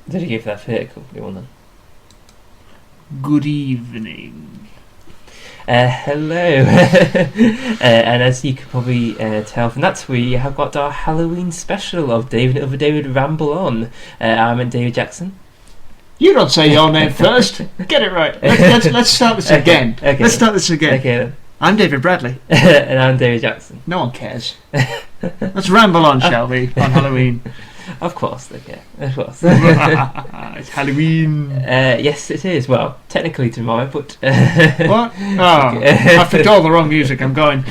Did you give that vertical one then? Good evening. Hello. And as you can probably tell from that, we have got our Halloween special of David Ramble on. I'm David Jackson. You don't say your name first. Get it right. Let's start this again. Okay. Let's start this again. Okay then. I'm David Bradley. And I'm David Jackson. No one cares. Let's ramble on, shall we, on Halloween? Of course they care. Of course. It's Halloween. Yes, it is. Well, technically tomorrow, but... What? Oh, I picked all the wrong music. I'm going.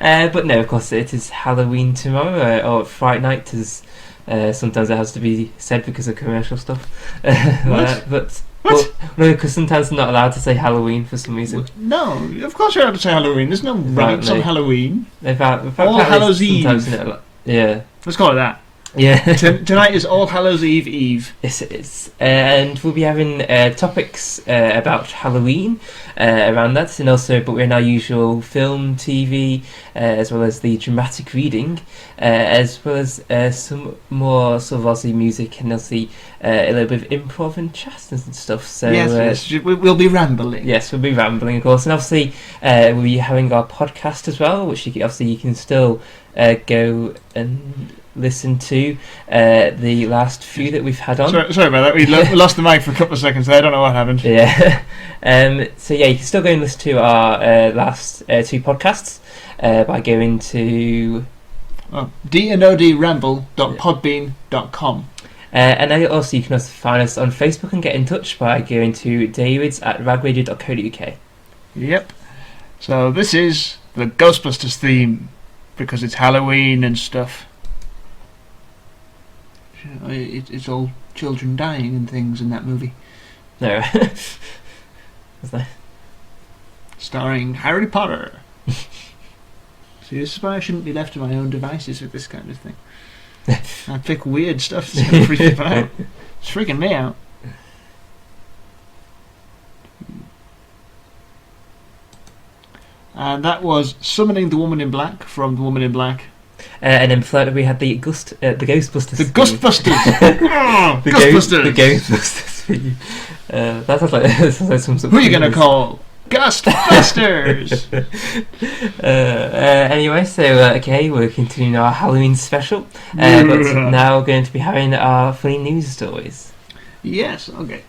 But no, of course, it is Halloween tomorrow, or Friday night, as sometimes it has to be said because of commercial stuff. What? But What? well, no, because sometimes they're not allowed to say Halloween for some reason. No, of course you're allowed to say Halloween. There's no rights on Halloween. All Hallows Eve. Yeah. Let's call it that. Yeah. Tonight is All Hallows Eve. Yes, it is. And we'll be having topics about Halloween around that, and also, but we're in our usual film, TV, as well as the dramatic reading, as well as some more sort of Aussie music and Aussie, a little bit of improv and chat and stuff. So yes, we'll be rambling. Yes, we'll be rambling, of course, and obviously we'll be having our podcast as well, which you can still go and listen to the last few that we've had on. Sorry about that. We lost the mic for a couple of seconds there. I don't know what happened. Yeah. So yeah, you can still go and listen to our last two podcasts by going to dnodramble.podbean.com. and then also you can also find us on Facebook and get in touch by going to davids@ragradio.co.uk. Yep. So this is the Ghostbusters theme because it's Halloween and stuff. It's all children dying and things in that movie. No. What's that? Starring Harry Potter. See, this is why I shouldn't be left to my own devices with this kind of thing. I pick weird stuff that's going to freak people out. It's freaking me out. And that was Summoning the Woman in Black from The Woman in Black. And then before that we had the Ghostbusters. The theme. Ghostbusters! The Ghostbusters! The Ghostbusters theme. That sounds like some sort of... Who are you going to call? Ghostbusters! Anyway, so okay, we're continuing our Halloween special, but now we're going to be having our funny news stories. Yes, okay.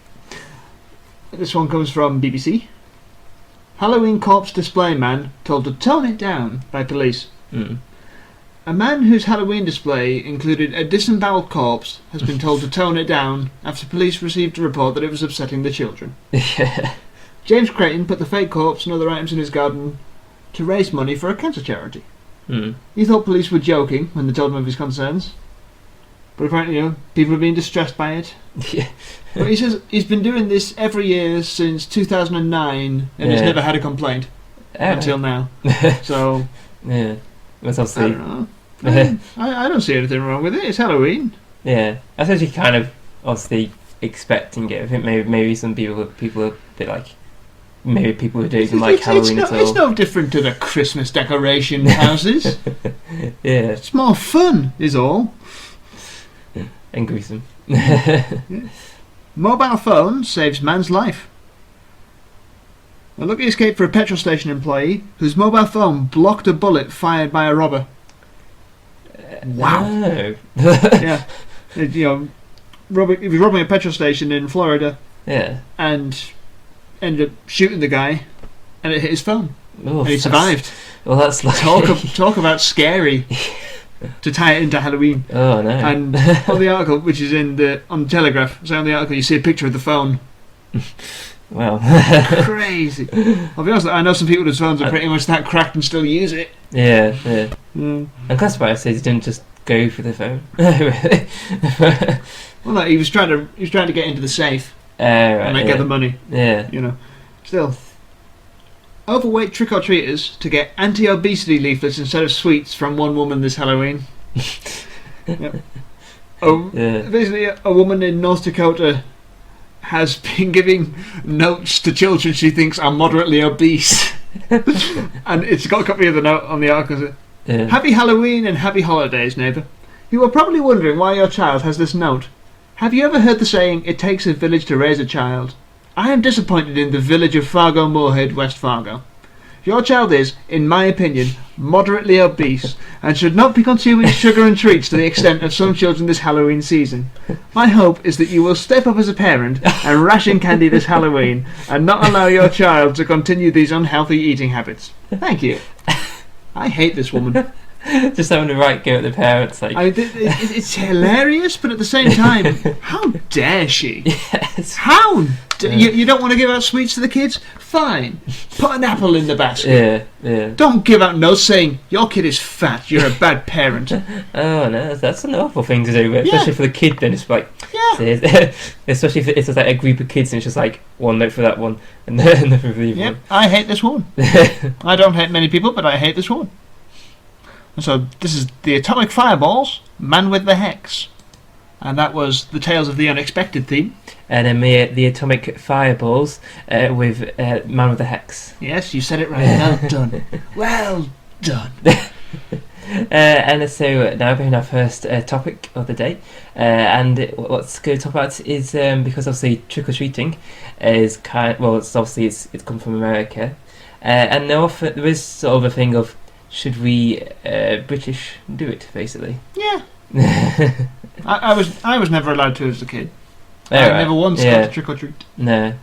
This one comes from BBC. Halloween corpse display man told to tone it down by police. A man whose Halloween display included a disemboweled corpse has been told to tone it down after police received a report that it was upsetting the children. Yeah. James Creighton put the fake corpse and other items in his garden to raise money for a cancer charity. He thought police were joking when they told him of his concerns, but apparently, people are being distressed by it. Yeah. But he says he's been doing this every year since 2009 and he's never had a complaint until now. So, yeah, that's I obviously. don't know. I don't see anything wrong with it. It's Halloween. Yeah, I suppose you kind of obviously expecting it. I think maybe some people are a bit like. Maybe people who don't even like Halloween at all. It's no different to the Christmas decoration houses. Yeah. It's more fun, is all. And gruesome. Yeah. Mobile phone saves man's life. A lucky escape for a petrol station employee whose mobile phone blocked a bullet fired by a robber. Wow. Oh. Yeah. He was robbing a petrol station in Florida. Yeah. And ended up shooting the guy, and it hit his phone. Oh, and he survived. Well, that's like talk about scary. To tie it into Halloween. Oh no! And on the article, which is on the Telegraph, so on the article you see a picture of the phone. Well, crazy. I'll be honest, I know some people whose phones are pretty much that cracked and still use it. Yeah. I'm quite surprised he didn't just go for the phone. Well, no, he was trying to get into the safe right, and then get the money. Yeah. Still. Overweight trick-or-treaters to get anti-obesity leaflets instead of sweets from one woman this Halloween. Yep. Basically, a woman in North Dakota has been giving notes to children she thinks are moderately obese. And it's got a copy of the note on the article. Happy Halloween and happy holidays, neighbour. You are probably wondering why your child has this note. Have you ever heard the saying, it takes a village to raise a child? I am disappointed in the village of Fargo Moorhead, West Fargo. Your child is, in my opinion, moderately obese and should not be consuming sugar and treats to the extent of some children this Halloween season. My hope is that you will step up as a parent and ration candy this Halloween and not allow your child to continue these unhealthy eating habits. Thank you. I hate this woman. Just having the right go at the parents, like it's hilarious, but at the same time, how dare she? yes. You don't want to give out sweets to the kids? Fine, put an apple in the basket. Yeah. Don't give out notes saying your kid is fat. You're a bad parent. Oh no, that's an awful thing to do, especially for the kid. Then it's like, especially if it's like a group of kids and it's just like one note for that one and nothing for the other one. I hate this woman. I don't hate many people, but I hate this woman. So this is the Atomic Fireballs, Man with the Hex. And that was the Tales of the Unexpected theme. And then the Atomic Fireballs with Man with the Hex. Yes, you said it right. Well done. Well done. And so now we're in our first topic of the day. And what's going to talk about is, because obviously trick-or-treating is it's come from America. And there is sort of a thing of, should we British do it, basically? Yeah. I was never allowed to as a kid. I Right. never once got to trick or treat. No.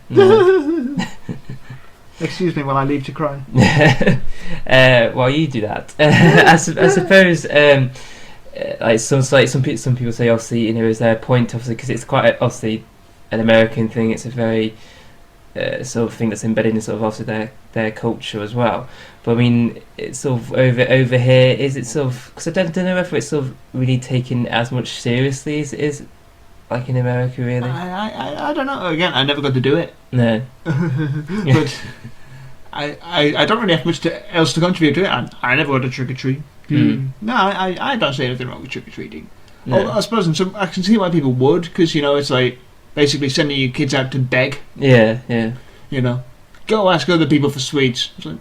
Excuse me while I leave to cry. While you do that, I suppose like some people say, obviously, is their point, obviously, because it's quite obviously an American thing. It's a very sort of thing that's embedded in sort of obviously their culture as well. But I mean, it's sort of over here. Is it sort of, because I don't know whether it's sort of really taken as much seriously as it is like in America, really. I don't know. Again, I never got to do it. No. But I don't really have much else to contribute to it. I never got to trick or treat. No, I don't see anything wrong with trick or treating. No. I suppose I can see why people would, because it's like basically sending your kids out to beg. Yeah. Go ask other people for sweets. It's like,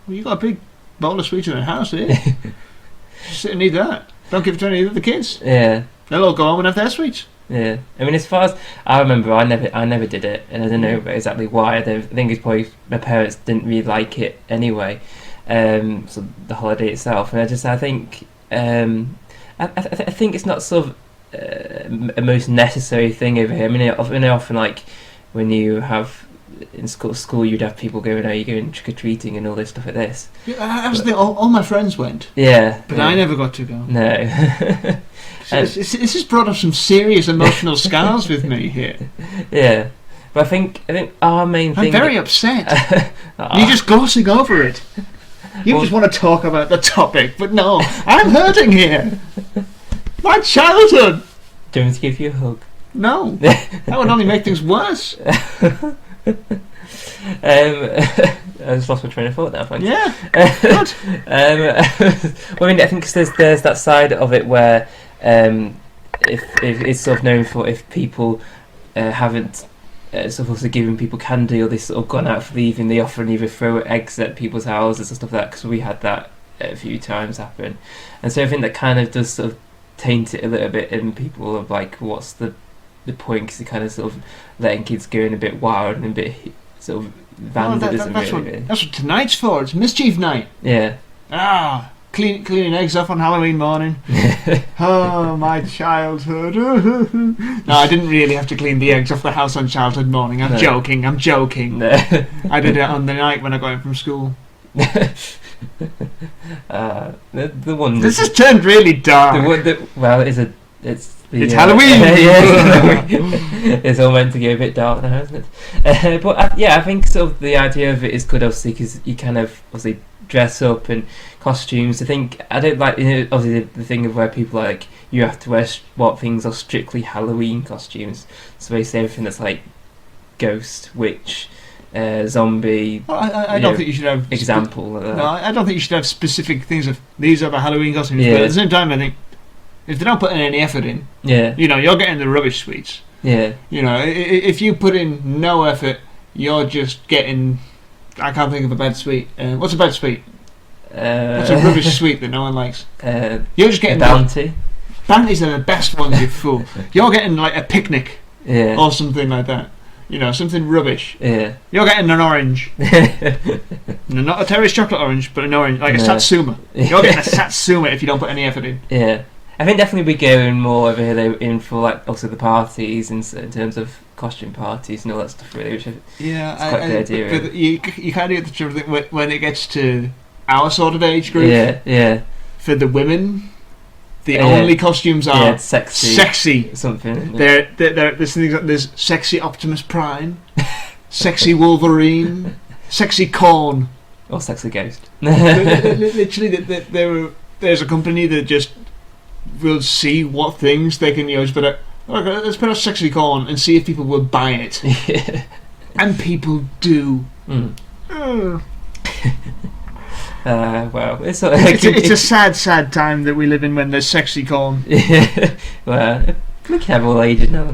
well, you got a big bowl of sweets in the house here. Just sit and eat that. Don't give it to any of the kids. Yeah. They'll all go home and have their sweets. Yeah. I mean, as far as I remember, I never did it, and I don't know exactly why. I think it's probably my parents didn't really like it anyway. So the holiday itself, and I think I think it's not sort of a most necessary thing over here. I mean, often like when you have in school you'd have people going, "Oh, you're going trick or treating" and all this stuff like this. Yeah, all my friends went. Yeah, but I never got to go. No. This has brought up some serious emotional scars with me here. Yeah, but I think our main thing. I'm very upset. You're just glossing over it. You just want to talk about the topic, but no, I'm hurting here. My childhood. Do you want me to give you a hug? No, that would only make things worse. I just lost my train of thought now. Thanks. Yeah. Good. Well, I mean, I think there's that side of it where if it's sort of known for if people haven't sort of also given people candy, or they sort of gone out for the evening, they often either throw eggs at people's houses and stuff like that, because we had that a few times happen. And so I think that kind of does sort of taint it a little bit in people of like, what's the point, because you're kind of sort of letting kids go in a bit wild and a bit sort of vandalism. That's what tonight's for. It's mischief night. Yeah. Cleaning eggs off on Halloween morning. Oh, my childhood. No, I didn't really have to clean the eggs off the house on childhood morning. I'm joking. No. I did it on the night when I got home from school. The one. This has turned really dark. It's Halloween. It's all meant to get a bit dark now, isn't it? But I think sort of the idea of it is good, obviously, because you kind of obviously dress up and costumes. I don't like, obviously the thing of where people are like, you have to wear what things are strictly Halloween costumes. So basically everything that's like ghost, witch, zombie. Well, I don't think you should have example. No, I don't think you should have specific things of these are the Halloween costumes. Yeah. But at the same time, I think if they don't put in any effort in, you're getting the rubbish sweets. Yeah. If you put in no effort, you're just getting. I can't think of a bad sweet. What's a bad sweet? What's a rubbish sweet that no one likes? You're just getting Bounty. Panties are the best ones, you fool. You're getting like a picnic Yeah. or something like that. You know, something rubbish. Yeah. You're getting an orange. No, not a terrace chocolate orange, but an orange, like a satsuma. You're getting a satsuma if you don't put any effort in. Yeah. I think definitely we're going more over here in for like also the parties in terms of costume parties and all that stuff really, which is quite a good idea. But you kind of get the trouble when it gets to our sort of age group. Yeah. For the women, the only costumes are sexy. Something. There's things like there's sexy Optimus Prime, sexy Wolverine, sexy Corn, or sexy Ghost. Literally, there's a company that just will see what things they can use, but let's put a sexy Corn and see if people will buy it. Yeah. And people do. Well, it's a sad time that we live in when there's sexy Corn. Yeah. Well, we can have all ages now.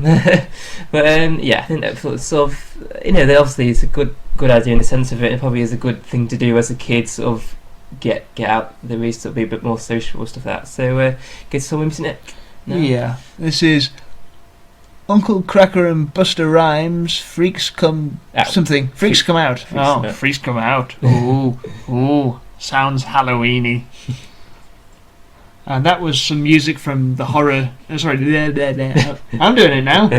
But yeah, I think that sort of, obviously it's a good idea in the sense of it. It probably is a good thing to do as a kid, sort of get out the way, sort of be a bit more social stuff like that. So get some internet. No? Yeah, this is Uncle Cracker and Buster Rhymes. Freaks come out. Something. Freaks come out. Freaks come out. Ooh, sounds Halloweeny. And that was some music from the horror. Sorry, I'm doing it now.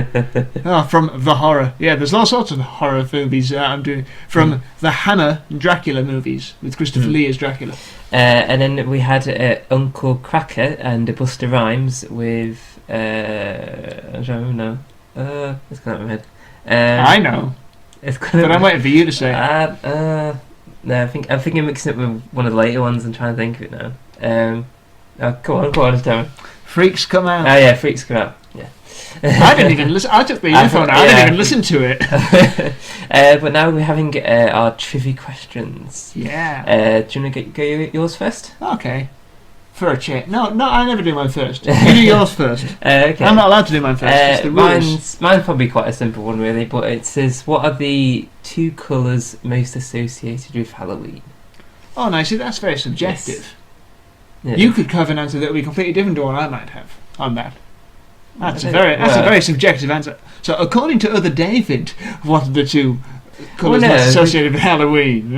From the horror. Yeah, there's all sorts of horror movies I'm doing. From the Hammer and Dracula movies with Christopher Lee as Dracula. And then we had Uncle Cracker and Buster Rhymes with I don't know. It's kind of my head. I know. But I'm waiting for you to say. No, I'm thinking mixing it with one of the later ones and trying to think of it now. Come on, just tell me. Freaks come out. Oh yeah, Freaks come out. Yeah. I didn't even listen. I took the earphone out. I didn't even listen to it. But now we're having our trivia questions. Yeah. Do you want to go yours first? Okay. For a check. No, I never do mine first. You do yours first. Okay. I'm not allowed to do mine first. It's the rules. Mine's probably quite a simple one really, but it says, what are the 2 colours most associated with Halloween? Oh, no, see, that's very subjective. Yes. Yeah. You could have an answer that would be completely different to what I might have on that. That's a very subjective answer. So, according to other David, what are the 2 colours most associated with Halloween?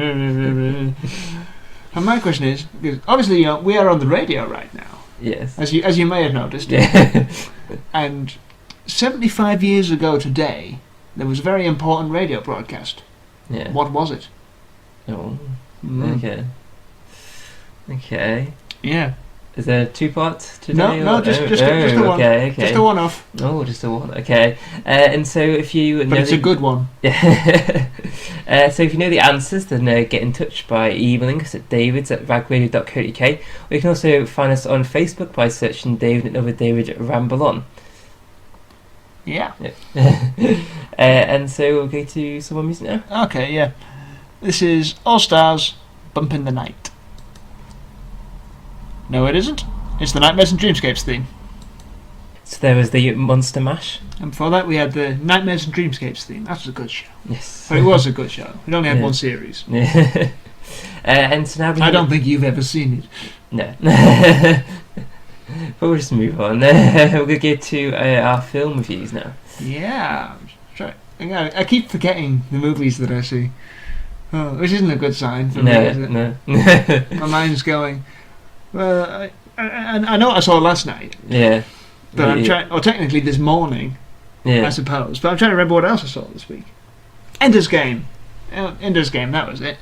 And my question is, because obviously we are on the radio right now. Yes. As you may have noticed. Yeah. And 75 years ago today, there was a very important radio broadcast. Yeah. What was it? Oh. Okay. Yeah. Is there a 2-part today? No, just a one. Okay. Just a one-off. Oh, just a one. Okay. And so if you but it's a good one. Yeah. So if you know the answers, then get in touch by emailing us at davids@ragradio.co.uk, or you can also find us on Facebook by searching David and other David Ramble on. Yeah. And so we'll go to some more music now. Okay, yeah. This is All Stars, Bump in the Night. No, it isn't. It's the Nightmares and Dreamscapes theme. So there was the Monster Mash. And before that we had the Nightmares and Dreamscapes theme. That was a good show. Yes. But it was a good show. It only had one series. Yeah. And so now I don't think you've ever seen it. No. But we'll just move on. We're going to get to our film reviews now. Yeah. I keep forgetting the movies that I see. Which isn't a good sign for me, is it? No. My mind's going... Well, I know what I saw last night. Yeah. But I'm trying... Or technically this morning, I suppose. But I'm trying to remember what else I saw this week. Ender's Game. Ender's Game, that was it.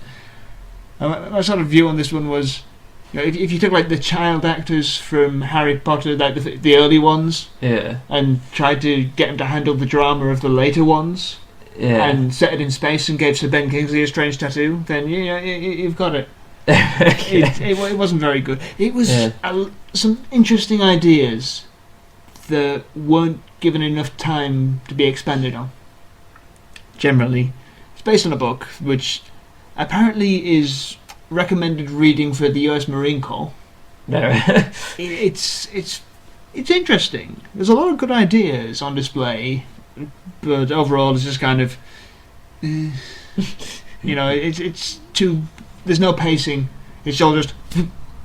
My sort of view on this one was... if you took like the child actors from Harry Potter, like the early ones, and tried to get them to handle the drama of the later ones, and set it in space and gave Sir Ben Kingsley a strange tattoo, then you've got it. It wasn't very good. It was some interesting ideas that weren't given enough time to be expanded on. Generally, it's based on a book which apparently is recommended reading for the US Marine Corps. No. It's interesting. There's a lot of good ideas on display, but overall it's just kind of it's too... There's no pacing. It's all just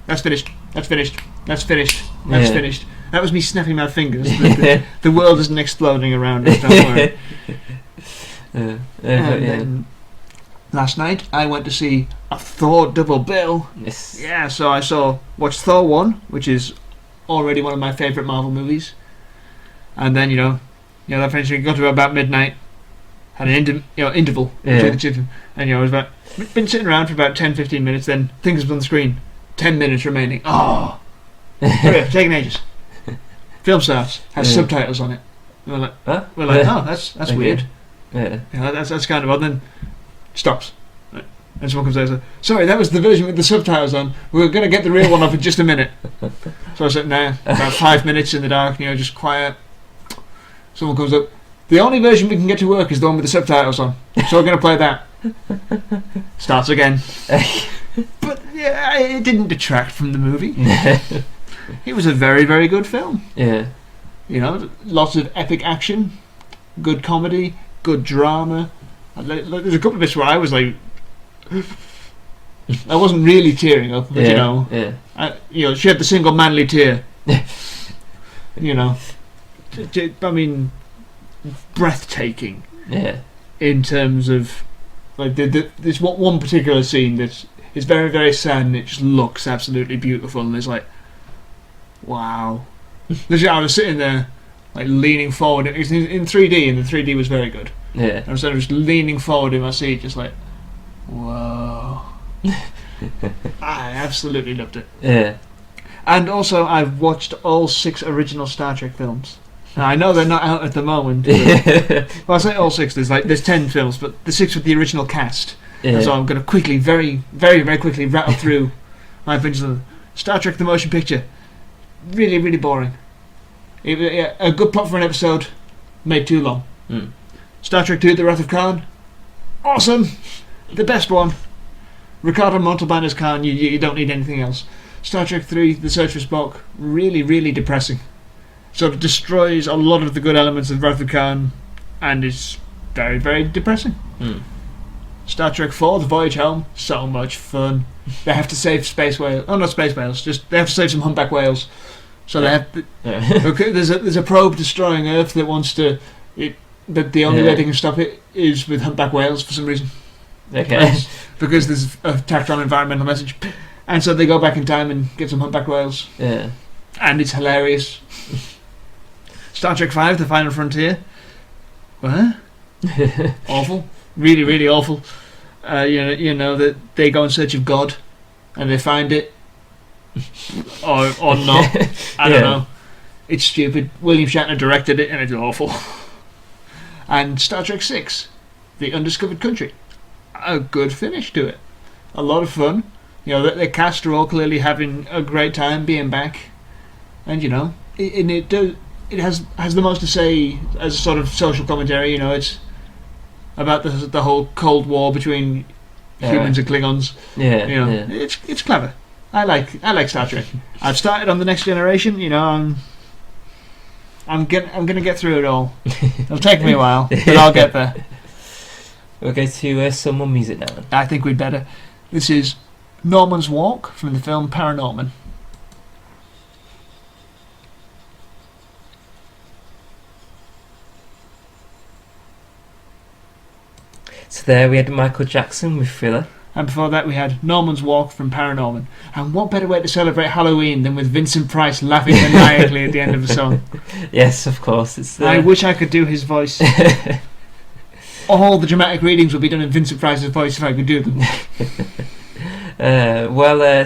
that's finished, that's finished, that's finished, that's finished. That was me snapping my fingers. The world isn't exploding around us, don't worry. And then last night I went to see a Thor double bill. Yes. Yeah, so I watched Thor 1, which is already one of my favourite Marvel movies. And then, that finished, got to about midnight, had an interval between the two, and I was been sitting around for about 10-15 minutes, then things was on the screen, 10 minutes remaining. Oh! Taking ages. Film starts, has subtitles on it. And we're like, huh? Oh, that's okay. Weird. Yeah. That's kind of odd. Then stops. Right. And someone comes over and says, sorry, that was the version with the subtitles on. We're going to get the real one up in just a minute. So I was sitting there, about 5 minutes in the dark, just quiet. Someone comes up, the only version we can get to work is the one with the subtitles on. So we're going to play that. Starts again. But yeah, it didn't detract from the movie. It was a very, very good film. Yeah. Lots of epic action, good comedy, good drama. There's a couple of bits where I was like, I wasn't really tearing up, but she had the single manly tear. I mean, breathtaking. Yeah. In terms of like there's one particular scene that is very, very sad, and it just looks absolutely beautiful, and it's like, wow. Literally, I was sitting there, like leaning forward. It was in 3D, and the 3D was very good. Yeah. I was just leaning forward in my seat, just like, whoa. I absolutely loved it. Yeah. And also, I've watched all 6 original Star Trek films. Now, I know they're not out at the moment. Well, I say all 6. There's 10 films, but the 6 with the original cast. Yeah. And so I'm going to quickly, very, very, very quickly rattle through my opinions on Star Trek: The Motion Picture. Really, really boring. A good plot for an episode, made too long. Star Trek 2: The Wrath of Khan. Awesome. The best one. Ricardo Montalban as Khan. You don't need anything else. Star Trek 3: The Search for Spock. Really, really depressing. Sort of destroys a lot of the good elements of Wrath of Khan, and is very, very depressing. Star Trek 4: The Voyage Home. So much fun. They have to save space whales. Oh, not space whales. Just they have to save some humpback whales. So they have. Okay, there's a probe destroying Earth that wants to. But the only way they can stop it is with humpback whales for some reason. Okay. Because there's a tacked on environmental message, and so they go back in time and get some humpback whales. Yeah. And it's hilarious. Star Trek 5: The Final Frontier. What? Awful. Really, really awful. That they go in search of God, and they find it, or not. I don't know. It's stupid. William Shatner directed it, and it's awful. And Star Trek 6: The Undiscovered Country. A good finish to it. A lot of fun. The cast are all clearly having a great time being back, and it has the most to say as a sort of social commentary. It's about the whole Cold War between humans and Klingons. Yeah. It's clever. I like Star Trek. I've started on the Next Generation. I'm gonna get through it all. It'll take me a while, but I'll get there. We'll go to some more music now. I think we'd better. This is Norman's Walk from the film Paranorman. So there we had Michael Jackson with Thriller. And before that we had Norman's Walk from Paranorman. And what better way to celebrate Halloween than with Vincent Price laughing maniacally at the end of the song? Yes, of course. I wish I could do his voice. All the dramatic readings would be done in Vincent Price's voice if I could do them.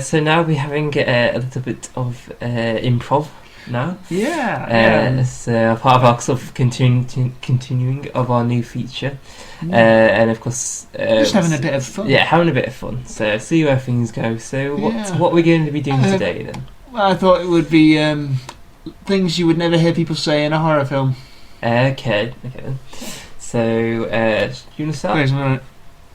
So now we're having a little bit of improv now. Yeah. It's part of our sort of continuing of our new feature. And of course... just having a bit of fun. Yeah, having a bit of fun. So see where things go. So what we're going to be doing today then? Well, I thought it would be things you would never hear people say in a horror film. Okay then. So, do you want to start? Wait a minute.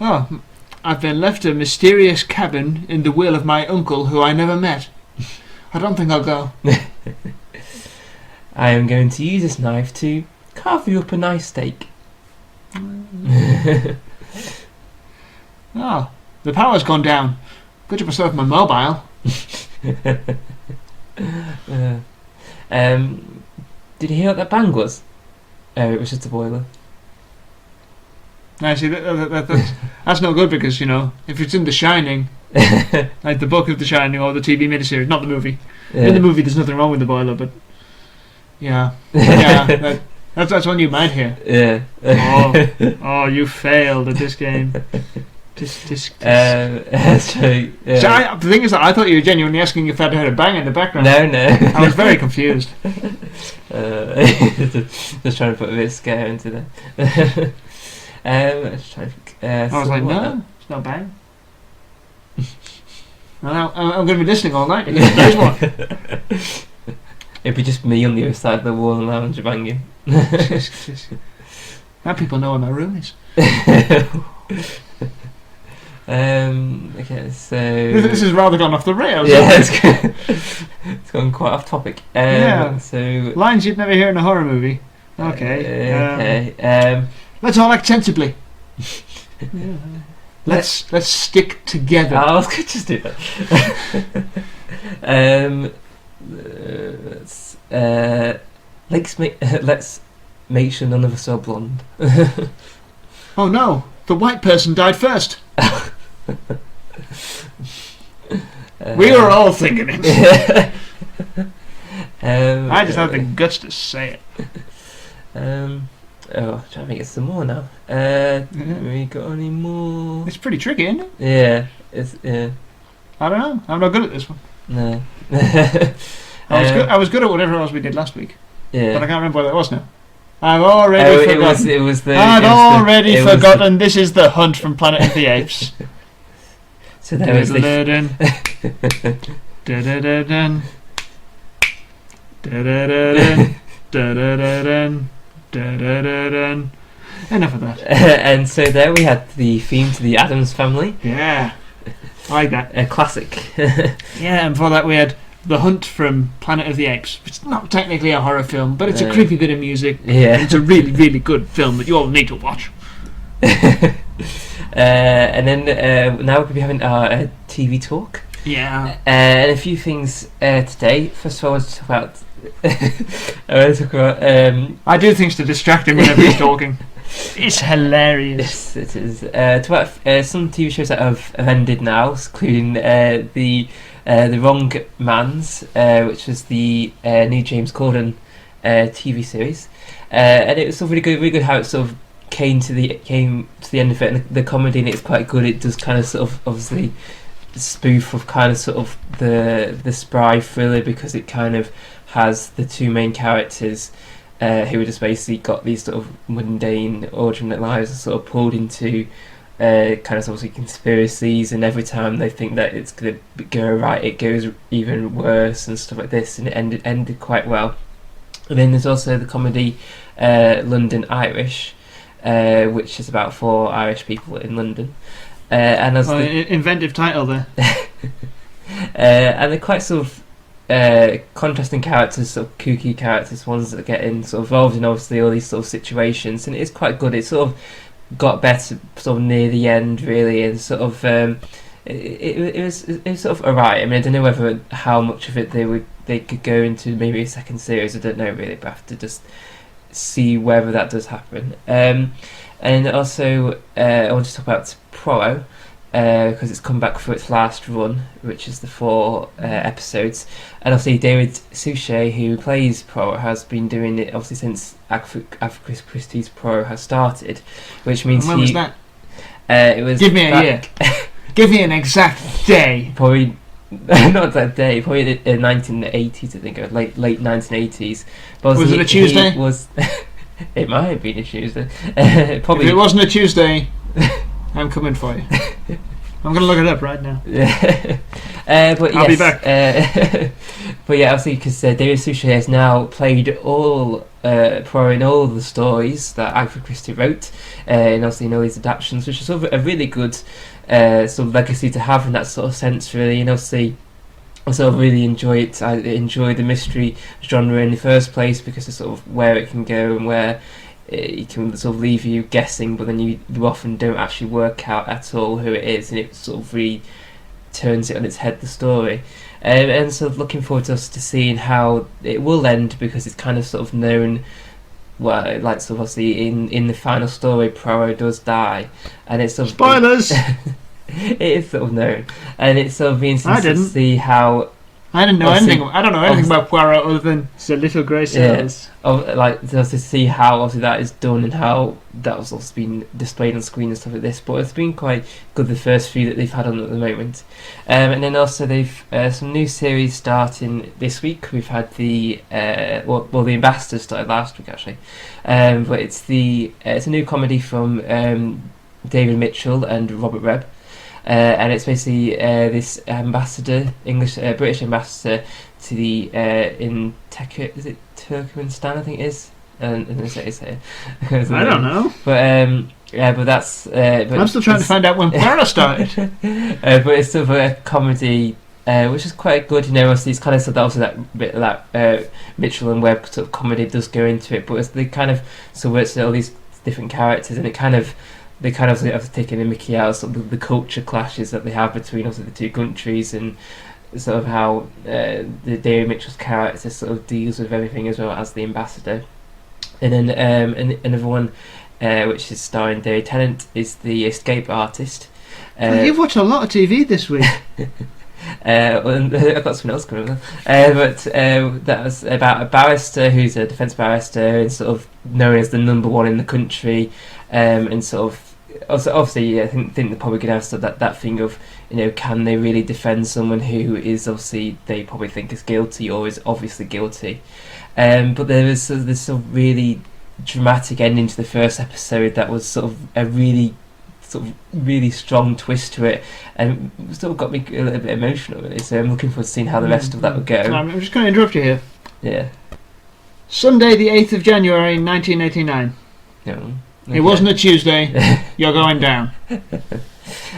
Oh, I've been left a mysterious cabin in the will of my uncle who I never met. I don't think I'll go. I am going to use this knife to carve you up a nice steak. Oh, the power's gone down. Good job I still have my mobile. Did you hear what that bang was? Oh, it was just a boiler. I see that's no good because if it's in The Shining, like the book of The Shining or the TV miniseries, not the movie. Yeah. In the movie, there's nothing wrong with the boiler, but that's one you might hear. Yeah. Oh, you failed at this game. That's true. Yeah. So the thing is that I thought you were genuinely asking if I'd heard a bang in the background. No. I was very confused. Just trying to put a bit of scare into that. Let's try to think. I was like, no, it's not bang. I'm going to be listening all night because there's one. It'd be just me on the other side of the wall and lounge banging. Now people know where my room is. Okay, so this has rather gone off the rails. Yeah, it's gone quite off topic. So lines you'd never hear in a horror movie. Okay. Let's all act sensibly. Let's stick together. I was going to just do that. Let's make sure none of us are blonde. Oh no, the white person died first. We were all thinking it. I just have the guts to say it. I'm trying to think of some more now. Have we got any more? It's pretty tricky, isn't it? Yeah. I don't know. I'm not good at this one. No. I was good at whatever else we did last week. Yeah. But I can't remember what it was now. I've already forgotten. I've already forgotten. This is the hunt from Planet of the Apes. So there was Enough of that. And so there we had the theme to the Addams Family. Yeah, I like that. A classic. Yeah, and before that we had The Hunt from Planet of the Apes, which is not technically a horror film, but it's a creepy bit of music. Yeah. It's a really, really good film that you all need to watch. And then now we're going to be having our TV talk. Yeah. And a few things today. First of all, I want to talk about... I do things to distract him whenever he's talking. It's hilarious. Yes, it is. Talk about some TV shows that have ended now, including the Wrong Mans, which was the new James Corden TV series, and it was sort of really good how it sort of came to the end of it, and the comedy in it is quite good. It does kind of sort of obviously spoof of kind of sort of the spry thriller, because it kind of has the two main characters who are just basically got these sort of mundane, ordinary lives, and sort of pulled into kind of obviously conspiracies, and every time they think that it's going to go right, it goes even worse and stuff like this, and it ended quite well. And then there's also the comedy London Irish, which is about 4 Irish people in London, and as inventive title there. And they're quite sort of contrasting characters, sort of kooky characters, ones that get sort of involved in obviously all these sort of situations, and it's quite good. It sort of got better sort of near the end, really, and sort of it was sort of alright. I mean, I don't know whether how much of it they could go into maybe a second series. I don't know really, but I have to just see whether that does happen. And also I want to talk about Poirot, because it's come back for its last run, which is the 4 episodes, and obviously David Suchet, who plays Poirot, has been doing it obviously since Agatha Christie's Poirot has started, which means when was that? It was. Give me a year. Give me an exact day. Probably not that day. Probably the 1980s, I think, or late 1980s. But was it a Tuesday? It might have been a Tuesday. Probably. If it wasn't a Tuesday, I'm coming for you. I'm going to look it up right now. But I'll be back. But yeah, obviously, because David Suchet has now played all Poirot in all the stories that Agatha Christie wrote, and obviously in all these adaptations, which is sort of a really good sort of legacy to have in that sort of sense, really. And obviously, I sort of really enjoy it. I enjoy the mystery genre in the first place, because of sort of where it can go and where it can sort of leave you guessing, but then you often don't actually work out at all who it is, and it sort of really turns it on its head, the story. And sort of looking forward to us to seeing how it will end, because it's kind of sort of known. Well, like, so obviously in the final story, Poirot does die, and it's sort of spoilers. It is sort of known, and it's sort of interesting to see how. I didn't know anything. I don't know anything about Poirot other than it's a little grey cells. Yeah, like just to see how obviously that is done and how that was also been displayed on screen and stuff like this. But it's been quite good, the first few that they've had on at the moment. And then also they've some new series starting this week. We've had the the Ambassador started last week actually, but it's a new comedy from David Mitchell and Robert Webb. And it's basically this ambassador, British ambassador to the is it Turkmenistan? I think it is. I don't know. But that's. But I'm still trying to find out when Poirot started. But it's sort of a comedy, which is quite good. Obviously it's kind of sort of also that bit of that Mitchell and Webb sort of comedy does go into it, but they kind of it's all these different characters, and it kind of. They kind of have taken a Mickey out, sort of the culture clashes that they have between obviously the two countries, and sort of how the David Mitchell's character sort of deals with everything as well as the ambassador. And then another one, which is starring David Tennant, is The Escape Artist. You've watched a lot of TV this week. I've got something else coming up. But that was about a barrister who's a defence barrister and sort of known as the number one in the country, and sort of obviously I think they're probably going to have sort of that thing of can they really defend someone who is obviously they probably think is guilty or is obviously guilty, but there was this sort of really dramatic ending to the first episode that was sort of a really strong twist to it, and sort of got me a little bit emotional really. So I'm looking forward to seeing how the rest of that would go. I'm just going to interrupt you here. Yeah. Sunday, the 8th of January, 1989. No. Okay. It wasn't a Tuesday. You're going down.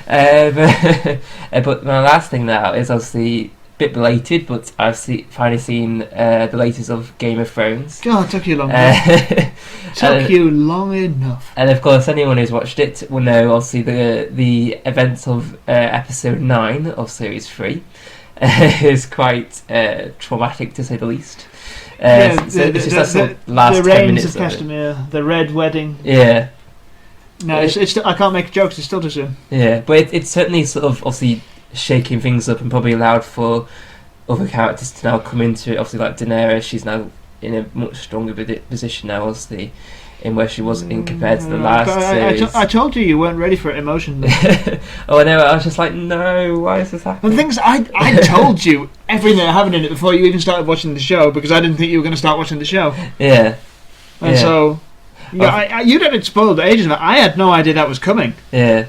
But my last thing now is obviously a bit belated, but I've finally seen the latest of Game of Thrones. God, it took you long enough. You long enough. And of course, anyone who's watched it will know obviously the events of episode 9 of series 3 is quite traumatic to say the least. The reigns of Castamere, the Red Wedding. Yeah. No, it's I can't make jokes. It's still too soon. Yeah, but it's certainly sort of obviously shaking things up and probably allowed for other characters to now come into it. Obviously, like Daenerys, she's now in a much stronger position now, obviously, in where she was in compared to the last series. I told you weren't ready for it emotionally. Oh, no, I was just like, no, why is this happening? The things I told you everything that happened in it before you even started watching the show, because I didn't think you were going to start watching the show. Yeah. And so, you'd had it spoiled ages ago. I had no idea that was coming. Yeah.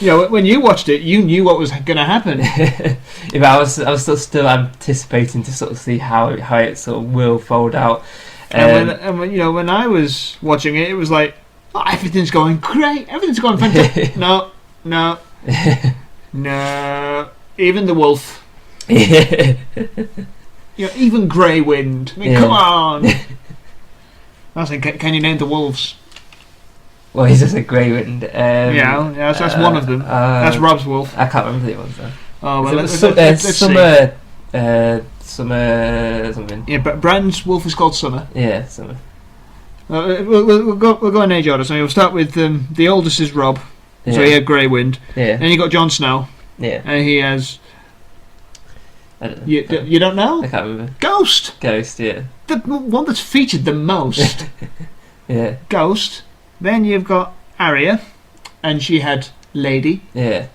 When you watched it, you knew what was going to happen. Yeah, but I was still anticipating to sort of see how it sort of will fold out. When I was watching it, it was like, oh, everything's going great, everything's going fantastic. No. Even the wolf. Even Grey Wind. I mean, come on. I was thinking, can you name the wolves? Well, he's just a Grey Wind. That's one of them. That's Rob's wolf. I can't remember the ones though. Oh well, let's Summer something. Yeah, but Bran's wolf is called Summer. Yeah, Summer. We'll go in age order. So we'll start with the oldest is Rob. Yeah. So he had Grey Wind. Yeah. Then you got Jon Snow. Yeah. And he has. I don't know. You don't know? I can't remember. Ghost. Yeah. The one that's featured the most. Yeah. Ghost. Then you've got Arya, and she had Lady. Yeah.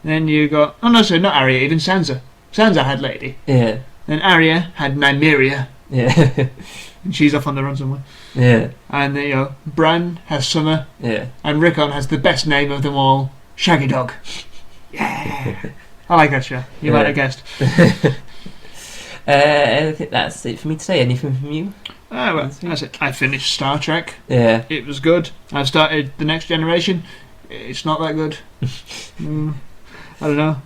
Then you got not Arya, even Sansa. Sansa had Lady. Yeah. Then Arya had Nymeria. Yeah. And she's off on the run somewhere. Yeah. And Bran has Summer. Yeah. And Rickon has the best name of them all, Shaggy Dog. Yeah. I like that show. You might have guessed. I think that's it for me today. Anything from you? Well, that's it. I finished Star Trek. Yeah. It was good. I've started The Next Generation. It's not that good. I don't know.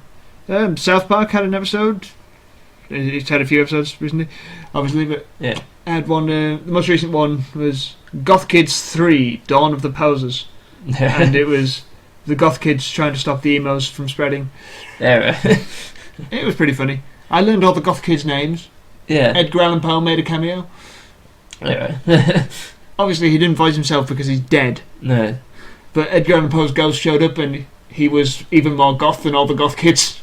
South Park had an episode. It's had a few episodes recently, obviously, but yeah. I had one. The most recent one was Goth Kids 3: Dawn of the Posers, and it was the goth kids trying to stop the emos from spreading. Yeah. It was pretty funny. I learned all the goth kids' names. Yeah. Edgar Allan Poe made a cameo. Yeah. Obviously, he didn't voice himself because he's dead. No. But Edgar Allan Poe's ghost showed up and he was even more goth than all the goth kids.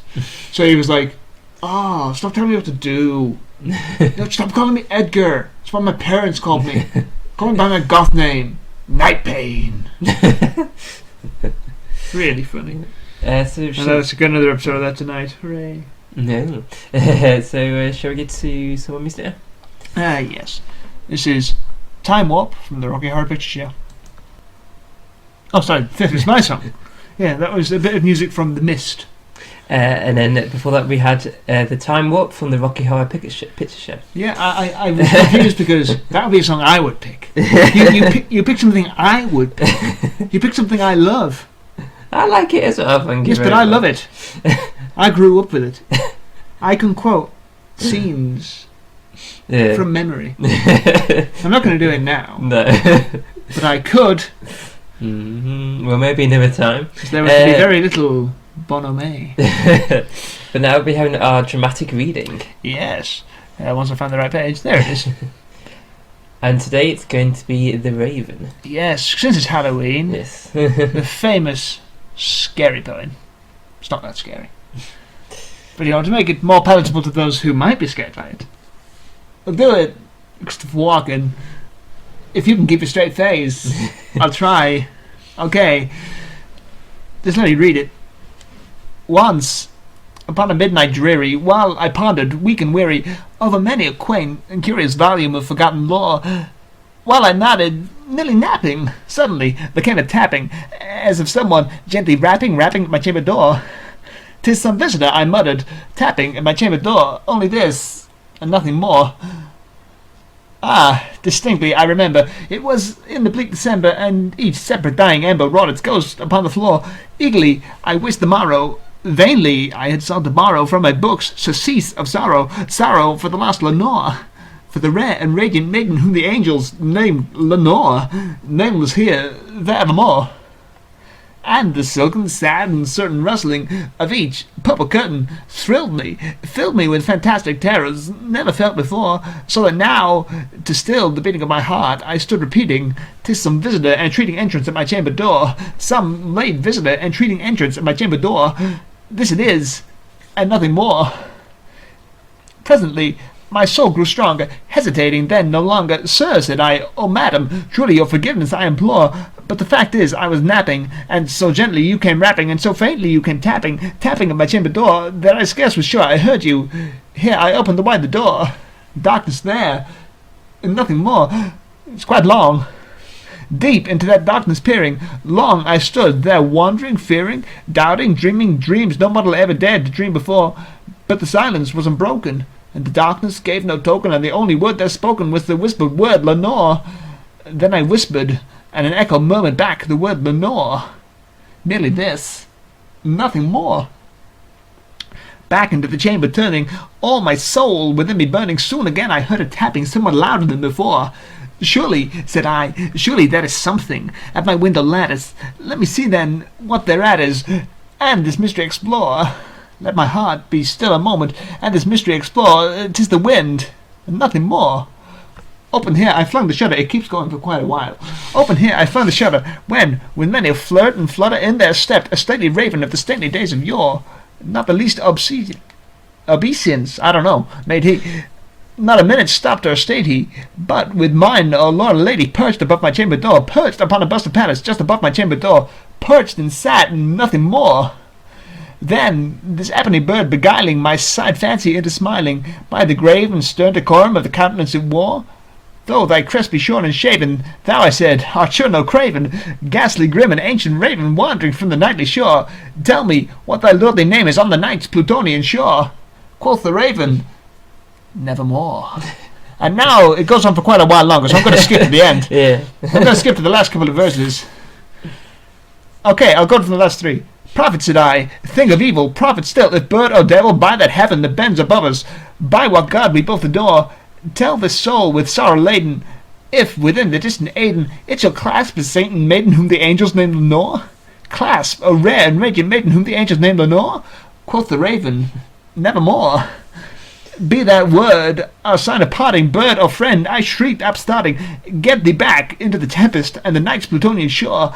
So he was like, "Oh, stop telling me what to do. No, stop calling me Edgar. That's what my parents called me. Call me by my goth name. Night Pain." Really funny. So And let's get another episode of that tonight. Hooray. No. So shall we get to some of Mr. Yes. This is Time Warp from the Rocky Horror Picture Show. Oh, sorry, that was my song. Yeah, that was a bit of music from The Mist. And then before that we had the Time Warp from the Rocky Horror Picture Show. Yeah, I was confused because that would be a song I would pick. You pick something I would pick. You pick something I love. I like it as well. Thank you Yes, but I love it. I grew up with it. I can quote scenes from memory. I'm not going to do it now. No. But I could. Mm-hmm. Well, maybe another time. Because there was to be very little bonhomie. But now we'll be having our dramatic reading. Yes. Once I find the right page. There it is. And today it's going to be The Raven. Yes, since it's Halloween. Yes. The famous scary poem. It's not that scary. But to make it more palatable to those who might be scared by it, I'll do it, Christopher Walken. If you can keep a straight face, I'll try. Okay. Just let me read it. Once, upon a midnight dreary, while I pondered, weak and weary, over many a quaint and curious volume of forgotten lore, while I nodded, nearly napping, suddenly there came a tapping, as of someone gently rapping at my chamber door. "'Tis some visitor," I muttered, tapping at my chamber door. Only this, and nothing more. Ah, distinctly I remember. It was in the bleak December, and each separate dying ember wrought its ghost upon the floor. Eagerly I wished the morrow. Vainly I had sought to borrow from my books surcease of sorrow, sorrow for the lost Lenore, for the rare and radiant maiden whom the angels named Lenore, nameless here, there evermore. And the silken, sad, and certain rustling of each purple curtain thrilled me, filled me with fantastic terrors never felt before, so that now, to still the beating of my heart, I stood repeating, "'Tis some visitor entreating entrance at my chamber door, some late visitor entreating entrance at my chamber door. This it is, and nothing more." Presently, my soul grew stronger, hesitating then no longer. "Sir," said I, "oh, madam, truly your forgiveness I implore. But the fact is, I was napping, and so gently you came rapping, and so faintly you came tapping at my chamber door, that I scarce was sure I heard you. Here I opened wide the door. Darkness there, and nothing more. It's quite long. Deep into that darkness peering, long I stood there wandering, fearing, doubting, dreaming dreams no mortal ever dared to dream before. But the silence was unbroken, and the darkness gave no token, and the only word there spoken was the whispered word Lenore. Then I whispered, and an echo murmured back the word Lenore. Merely this, nothing more. Back into the chamber turning, all my soul within me burning, soon again I heard a tapping somewhat louder than before. "Surely," said I, "surely that is something at my window lattice. Let me see then what thereat is, and this mystery explore. Let my heart be still a moment, and this mystery explore. 'Tis the wind, and nothing more." Open here I flung the shutter. It keeps going for quite a while. Open here I flung the shutter, when, with many a flirt and flutter, in there stepped a stately raven of the stately days of yore. Not the least obeisance, made he. Not a minute stopped or stayed he, but with mine, O lord and lady, perched above my chamber door, perched upon a bust of Pallas just above my chamber door, perched and sat, and nothing more. Then this ebony bird beguiling my side fancy into smiling, by the grave and stern decorum of the countenance it wore. "Though thy crest be shorn and shaven, thou," I said, "art sure no craven, ghastly grim and ancient raven, wandering from the nightly shore. Tell me what thy lordly name is on the night's Plutonian shore." Quoth the raven, "Nevermore." And now it goes on for quite a while longer, so I'm going to skip to the end. Yeah. I'm going to skip to the last couple of verses. Okay, I'll go to the last three. "Prophet," said I, "thing of evil, prophet still, if bird or devil, by that heaven that bends above us, by what God we both adore, tell this soul with sorrow laden, if within the distant Aden it shall clasp a saint and maiden whom the angels name Lenore. clasp a rare and radiant maiden whom the angels named Lenore? Quoth the raven, nevermore. Be that word our sign of parting, bird or friend, I shrieked upstarting, get thee back into the tempest and the night's plutonian shore.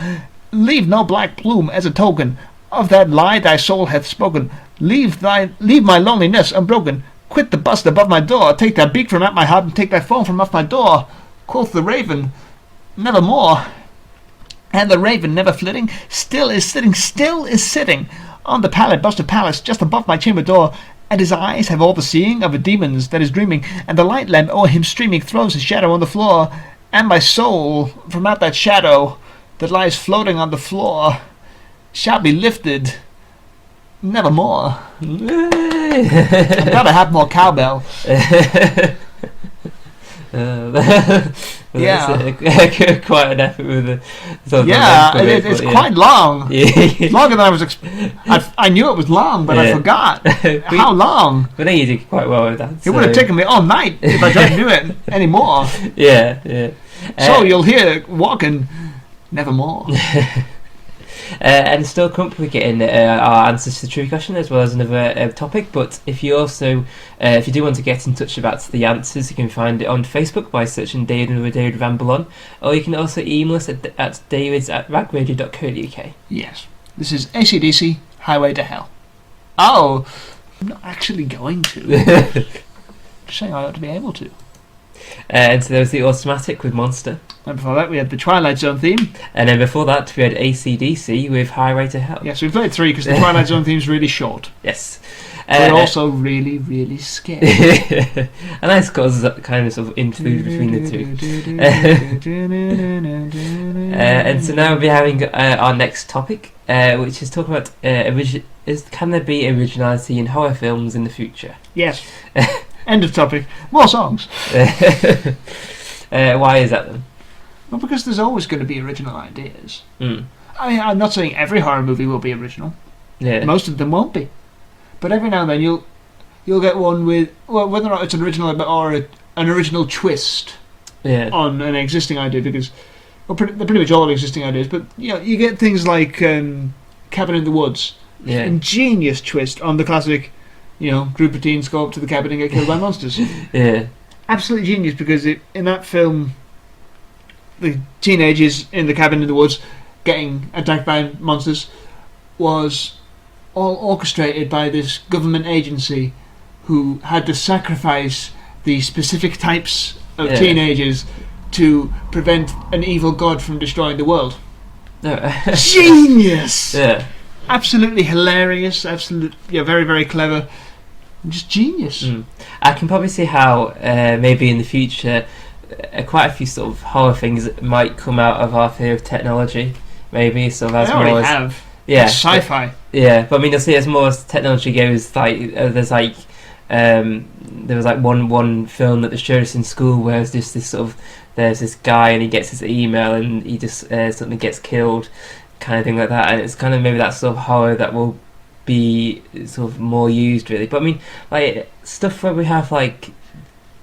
Leave no black plume as a token of that lie thy soul hath spoken. Leave my loneliness unbroken. Quit the bust above my door. Take thy beak from out my heart and take thy phone from off my door. Quoth the raven, nevermore. And the raven, never flitting, still is sitting on the pallid bust of Pallas just above my chamber door. And his eyes have all the seeing of a demon's that is dreaming, and the light lamp o'er him streaming throws his shadow on the floor. And my soul, from out that shadow that lies floating on the floor, shall be lifted nevermore. I've got to have more cowbell. Yeah, quite an effort with the. It's quite long. It's longer than I was. I knew it was long, but I forgot how long. But then you did quite well with that. It would have taken me all night if I tried to do it anymore. Yeah. So you'll hear walking nevermore. And still comfortably getting our answers to the trivia question as well as another topic. But if you also, if you do want to get in touch about the answers, you can find it on Facebook by searching David Ramble on, or you can also email us at davids@ragradio.co.uk. Yes, this is AC/DC Highway to Hell. Oh, I'm not actually going to. Just saying I ought to be able to. And so there was the Automatic with Monster. And before that we had the Twilight Zone theme. And then before that we had AC/DC with Highway to Hell. Yes, we played 3 because the Twilight Zone theme is really short. Yes. But also really, really scary. And that's because kind of sort of interlude between the two. And so now we'll be having our next topic, which is talking about can there be originality in horror films in the future? Yes. End of topic. More songs. Why is that then? Well, because there's always going to be original ideas. Mm. I mean, I'm not saying every horror movie will be original. Yeah. Most of them won't be. But every now and then you'll get one with, well, whether or not it's an original or an original twist on an existing idea, because they're pretty much all existing ideas. But you get things like Cabin in the Woods, ingenious twist on the classic, group of teens go up to the cabin and get killed by monsters. Yeah, absolutely genius, because in that film, the teenagers in the cabin in the woods getting attacked by monsters was all orchestrated by this government agency who had to sacrifice the specific types of teenagers to prevent an evil god from destroying the world. Genius! Yeah. Absolutely hilarious, very, very clever. Just genius. I can probably see how maybe in the future quite a few sort of horror things might come out of our fear of technology. Maybe sort of as they more already as have. Yeah, it's sci-fi. But I mean, you'll see as more as technology goes. Like there's like there was like one film that they showed us in school where it's just this sort of there's this guy and he gets his email and he just something gets killed, kind of thing like that. And it's kind of maybe that sort of horror that will be sort of more used really. But I mean, like stuff where we have like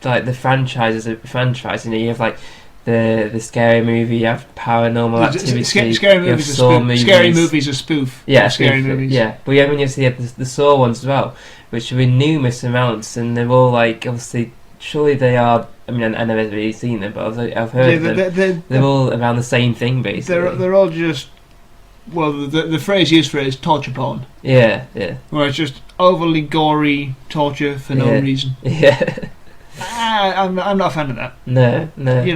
the franchise, you have like the scary movie, you have Paranormal Activity, scary movies are spoof. Scary movies are spoof. Yeah, scary movies. Yeah, but when you see the Saw ones as well, which are in numerous amounts, and they're all like obviously. Surely they are. I mean, I never really seen them, but I've heard them. They're all around the same thing, basically. They're all just. Well, the phrase used for it is torture porn. Yeah. Where it's just overly gory torture for no reason. Yeah. I'm not a fan of that. No.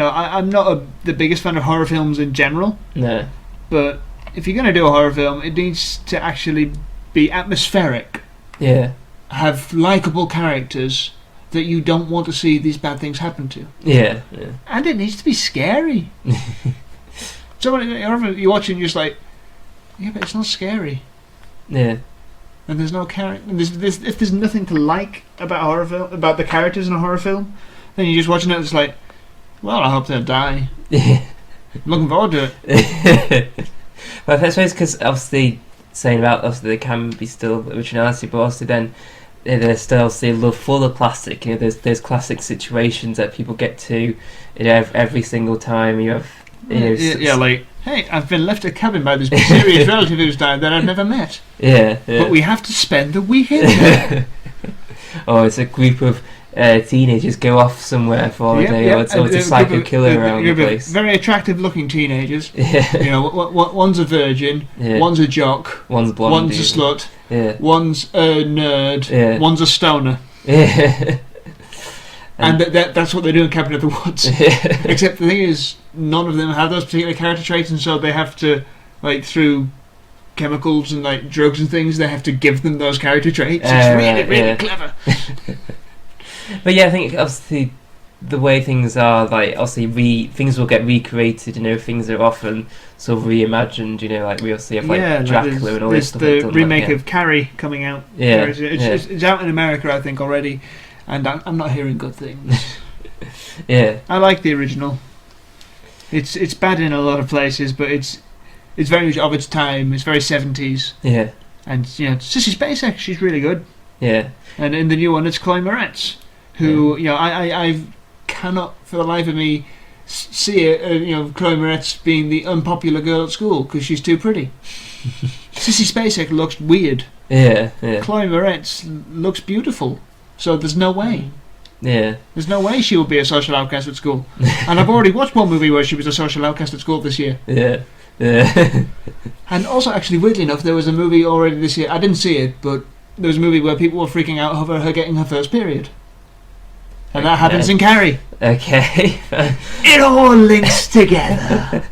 I'm not the biggest fan of horror films in general. No. But if you're going to do a horror film, it needs to actually be atmospheric. Yeah. Have likable characters that you don't want to see these bad things happen to. Yeah. And it needs to be scary. So you're watching, you're just like, yeah, but it's not scary. Yeah. And there's no character. If there's nothing to like about a horror film, about the characters in a horror film, then you're just watching it and it's like, well, I hope they'll die. I'm looking forward to it. Well, I suppose because obviously saying about there can be still originality, but also then there's still love full of plastic. There's classic situations that people get to every single time. You have hey, I've been left a cabin by this mysterious relative who's died that I've never met. Yeah. But we have to spend the weekend there. Oh, it's a group of teenagers go off somewhere for holiday, or it's a psycho killer around the place. Very attractive looking teenagers. Yeah. You know, one's a virgin, one's a jock, one's blonde, one's a slut, one's a nerd, one's a stoner. Yeah. And that's what they do in Cabin in the Woods. Except the thing is, none of them have those particular character traits, and so they have to, like, through chemicals and like drugs and things, they have to give them those character traits. It's really clever. But yeah, I think obviously the way things are, like, obviously things will get recreated. You know, things are often sort of reimagined. You know, like we also have like Dracula and all this stuff. There's the remake of Carrie coming out. Yeah, it's out in America, I think, already, and I'm not hearing good things. Yeah, I like the original. It's bad in a lot of places, but it's very much of its time. It's very 70s. Yeah, and you know, Sissy Spacek, she's really good. Yeah, and in the new one, it's Chloe Moretz, who you know I cannot for the life of me see you know, Chloe Moretz being the unpopular girl at school because she's too pretty. Sissy Spacek looks weird. Yeah. Chloe Moretz looks beautiful, so there's no way. Yeah. There's no way she will be a social outcast at school. And I've already watched one movie where she was a social outcast at school this year. Yeah. And also, actually, weirdly enough, there was a movie already this year. I didn't see it, but there was a movie where people were freaking out over her getting her first period. And that happens in Carrie. Okay. It all links together.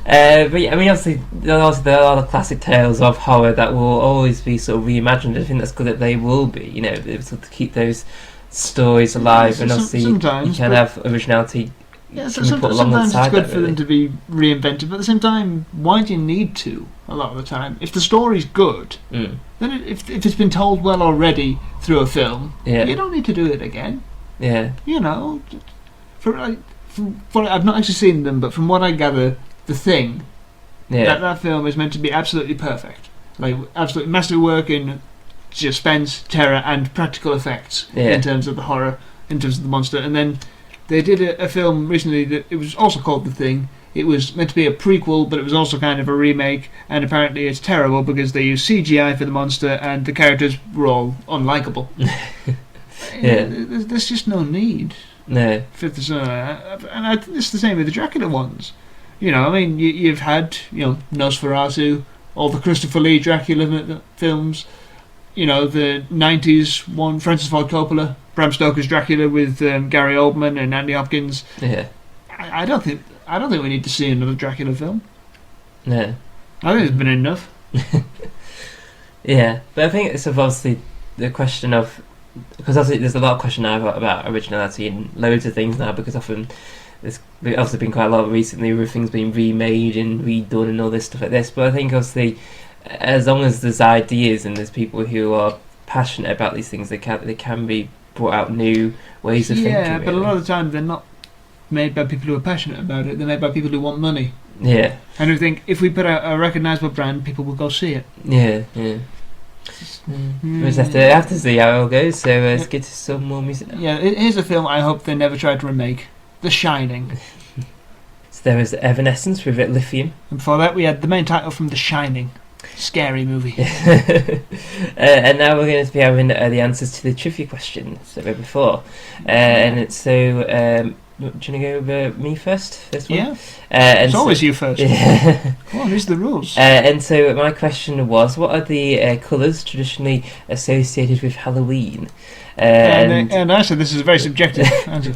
But yeah, I mean, obviously, there are the classic tales of horror that will always be sort of reimagined. I think that's good that they will be, you know, to keep those stories alive. And obviously, you can have originality. Yeah, sometimes it's good for them to be reinvented, but at the same time, why do you need to a lot of the time? If the story's good, then if it's been told well already through a film, you don't need to do it again. Yeah. You know, from what I've not actually seen them, but from what I gather, The Thing, that film is meant to be absolutely perfect. Like, absolutely masterwork in suspense, terror, and practical effects in terms of the horror, in terms of the monster. And then they did a film recently that it was also called The Thing. It was meant to be a prequel, but it was also kind of a remake, and apparently it's terrible because they used CGI for the monster and the characters were all unlikable. There's just no need. No. For this, and it's the same with the Dracula ones. You know, I mean, you've had, you know, Nosferatu, all the Christopher Lee Dracula films. You know, the 90s one, Francis Ford Coppola, Bram Stoker's Dracula with Gary Oldman and Andy Hopkins. Yeah. I don't think we need to see another Dracula film. No. I think there's been enough. Yeah, but I think it's obviously the question of, because obviously there's a lot of question now about originality in loads of things now, because often there's obviously been quite a lot recently with things being remade and redone and all this stuff like this. But I think obviously, as long as there's ideas and there's people who are passionate about these things, they can be brought out new ways of thinking. Yeah, but a lot of the time they're not made by people who are passionate about it. They're made by people who want money. Yeah. And who think if we put out a recognisable brand, people will go see it. Yeah. We just have to see how it all goes. So let's get to some more music. Yeah, here's a film I hope they never tried to remake: The Shining. So there was Evanescence with Lithium. And before that, we had the main title from The Shining. Scary movie. And now we're going to be having the answers to the trivia questions that were before. And it's so. Do you want to go with me first? This one? Yeah. It's always you first. Yeah. Come on, these are the rules. And so my question was, what are the colours traditionally associated with Halloween? And I said this is a very subjective answer.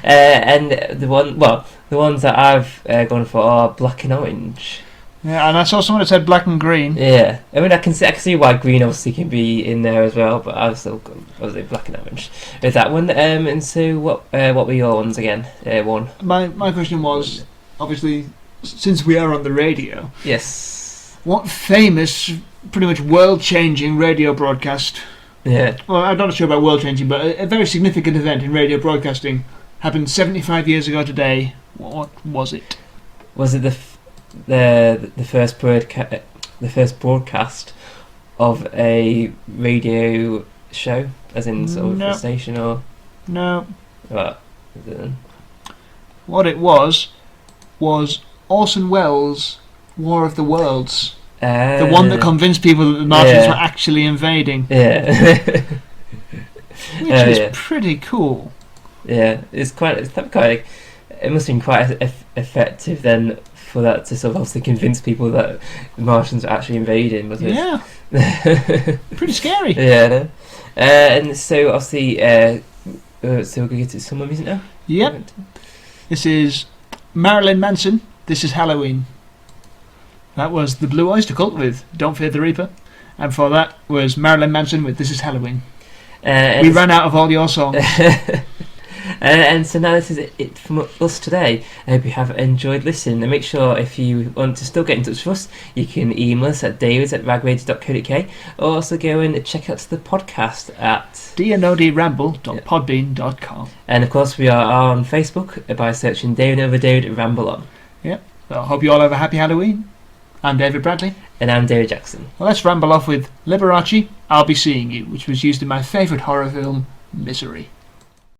And the ones that I've gone for are black and orange. Yeah, and I saw someone that said black and green. Yeah, I mean I can see why green obviously can be in there as well, but I've still gone obviously black and orange with that one. And so what were your ones again? One. My question was, obviously, since we are on the radio. Yes. What famous, pretty much world-changing radio broadcast? Yeah. Well, I'm not sure about world-changing, but a very significant event in radio broadcasting happened 75 years ago today. What was it? Was it the first broadcast of a radio show, as in sort of a station, or no? What? What it was Orson Welles' War of the Worlds. The one that convinced people that the Martians were actually invading. Yeah. Which is pretty cool. Yeah, it must have been quite effective then for that to sort of obviously convince people that the Martians are actually invading, wasn't it? Yeah. Pretty scary. Yeah. And so obviously, so we're going to get to some more music now? Yep. This is Marilyn Manson, This Is Halloween. That was The Blue Oyster Cult with Don't Fear the Reaper. And before that was Marilyn Manson with This Is Halloween. We ran out of all your songs. And so now this is it from us today. I hope you have enjoyed listening. And make sure if you want to still get in touch with us, you can email us at davids@ragradio.co.uk, or also go and check out the podcast at dnodramble.podbean.com. And of course we are on Facebook by searching David over David Ramble on. Yep. So I hope you all have a happy Halloween. I'm David Bradley. And I'm David Jackson. Well, let's ramble off with Liberace, I'll Be Seeing You, which was used in my favourite horror film, Misery.